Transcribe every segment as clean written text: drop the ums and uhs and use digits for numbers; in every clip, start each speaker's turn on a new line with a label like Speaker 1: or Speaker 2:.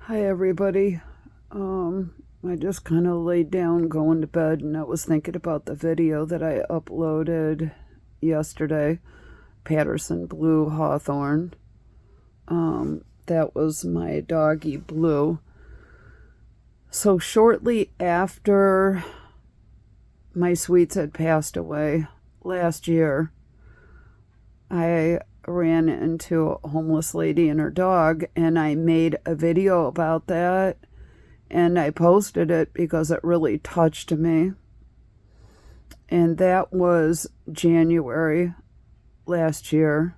Speaker 1: Hi everybody. I just kind of laid down going to bed and I was thinking about the video that I uploaded yesterday, Patterson, Bluee, Hawthorne. That was my doggy Bluee. So shortly after my sweets had passed away last year, I ran into a homeless lady and her dog, and I made a video about that, and I posted it because it really touched me. And that was January last year.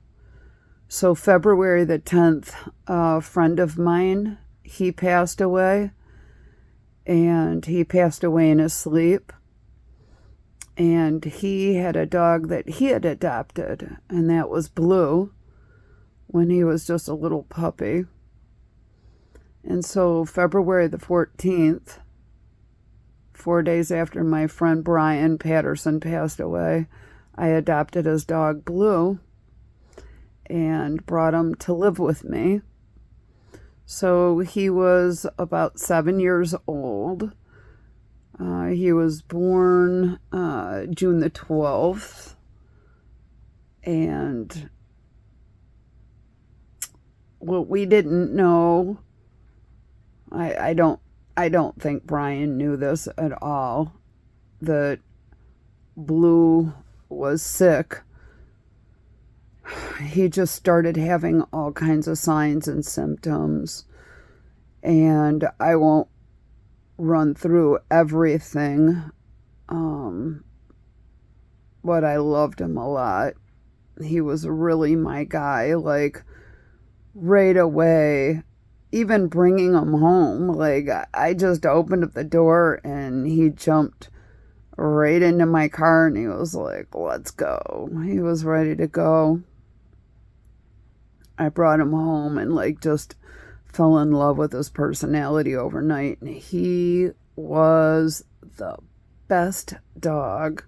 Speaker 1: So February the 10th, a friend of mine, he passed away, and he passed away in his sleep. And he had a dog that he had adopted, and that was Bluee, when he was just a little puppy. And so February the 14th, 4 days after my friend Brian Patterson passed away, I adopted his dog Bluee and brought him to live with me. So he was about 7 years old. He was born June the 12th, and what we didn't know, I don't think Brian knew this at all, that Bluee was sick. He just started having all kinds of signs and symptoms, and I won't run through everything, but I loved him a lot. He was really my guy, like right away, even bringing him home, like I just opened up the door and he jumped right into my car and he was like, let's go. He was ready to go. I brought him home and like just fell in love with his personality overnight, and he was the best dog.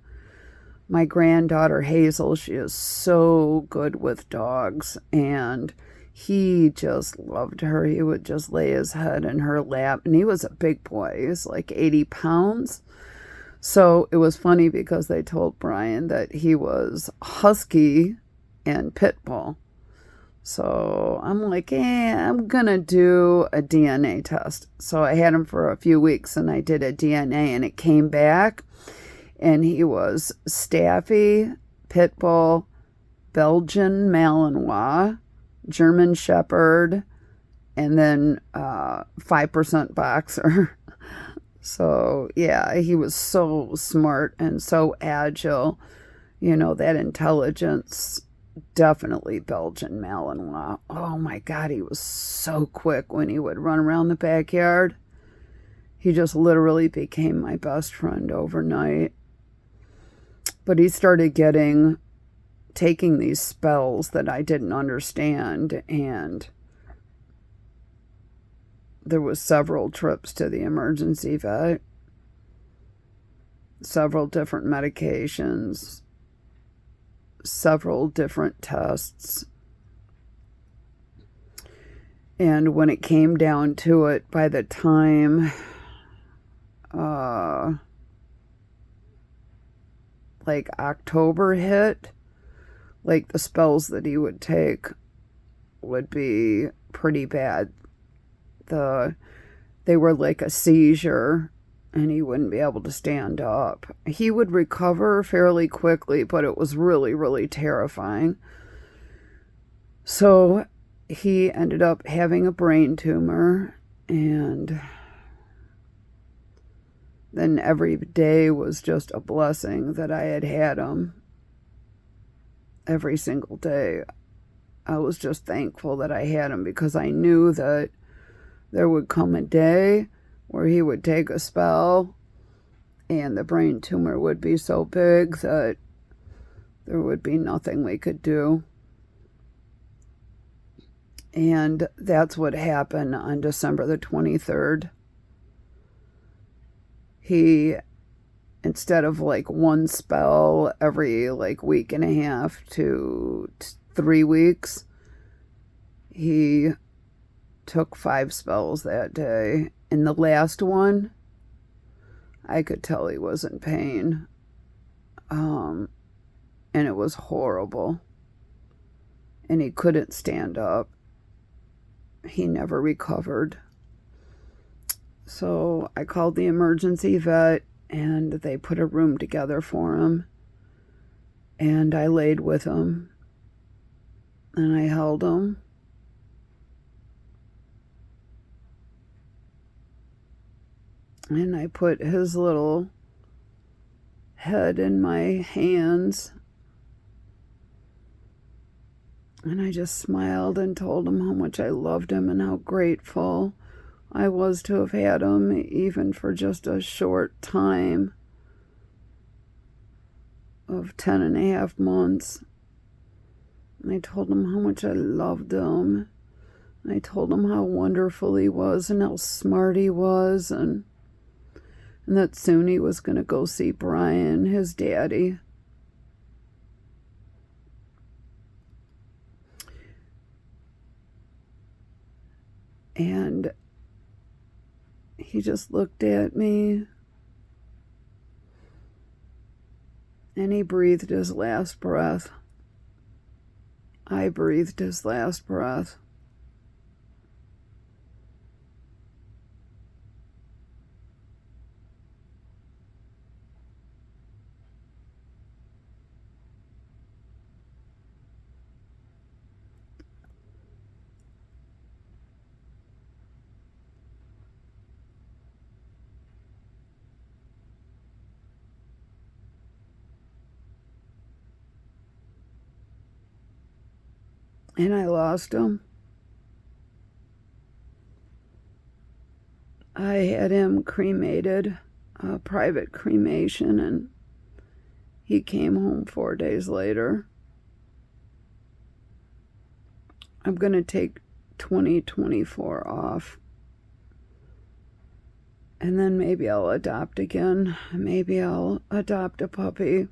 Speaker 1: My granddaughter Hazel, she is so good with dogs, and he just loved her. He would just lay his head in her lap, and he was a big boy. He was like 80 pounds. So it was funny because they told Brian that he was husky and pit bull. So I'm like, I'm going to do a DNA test. So I had him for a few weeks and I did a DNA and it came back and he was Staffy, Pit Bull, Belgian Malinois, German Shepherd, and then 5% Boxer. So yeah, he was so smart and so agile. You know, that intelligence. Definitely Belgian Malinois. Oh my God, he was so quick when he would run around the backyard. He just literally became my best friend overnight. But he started taking these spells that I didn't understand, and there was several trips to the emergency vet, several different medications, several different tests. And when it came down to it, by the time like October hit, like the spells that he would take would be pretty bad. They were like a seizure, and he wouldn't be able to stand up. He would recover fairly quickly, but it was really, really terrifying. So he ended up having a brain tumor, and then every day was just a blessing that I had him. Every single day. I was just thankful that I had him because I knew that there would come a day where he would take a spell and the brain tumor would be so big that there would be nothing we could do. And that's what happened on December the 23rd. He, instead of like one spell every like week and a half to 3 weeks, he took 5 spells that day. And the last one, I could tell he was in pain. And it was horrible. And he couldn't stand up. He never recovered. So I called the emergency vet, and they put a room together for him. And I laid with him. And I held him. And I put his little head in my hands. And I just smiled and told him how much I loved him and how grateful I was to have had him, even for just a short time of 10.5 months. And I told him how much I loved him. And I told him how wonderful he was and how smart he was, and that soon he was going to go see Brian, his daddy. And he just looked at me, and he breathed his last breath. I breathed his last breath. And I lost him. I had him cremated, a private cremation, and he came home 4 days later. I'm going to take 2024 off. And then maybe I'll adopt again. Maybe I'll adopt a puppy.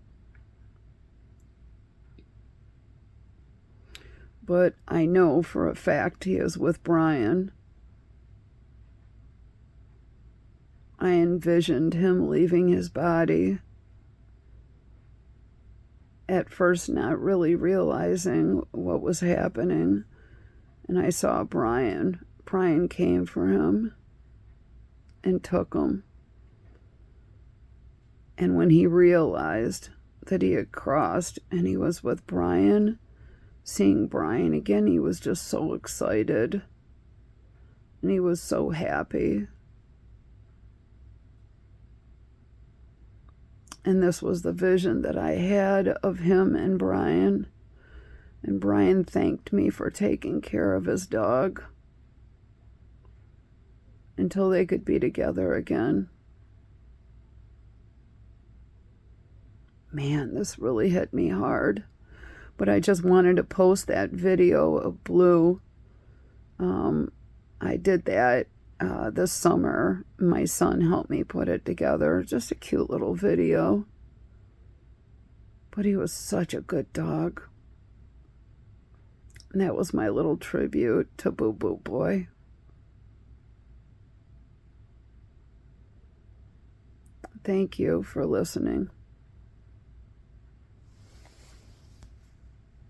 Speaker 1: But I know for a fact he is with Brian. I envisioned him leaving his body. At first not really realizing what was happening. And I saw Brian. Brian came for him and took him. And when he realized that he had crossed and he was with Brian, seeing Brian again, he was just so excited. And he was so happy. And this was the vision that I had of him and Brian. And Brian thanked me for taking care of his dog until they could be together again. Man, this really hit me hard. But I just wanted to post that video of Bluee. I did that this summer. My son helped me put it together. Just a cute little video. But he was such a good dog. And that was my little tribute to Boo Boo Boy. Thank you for listening.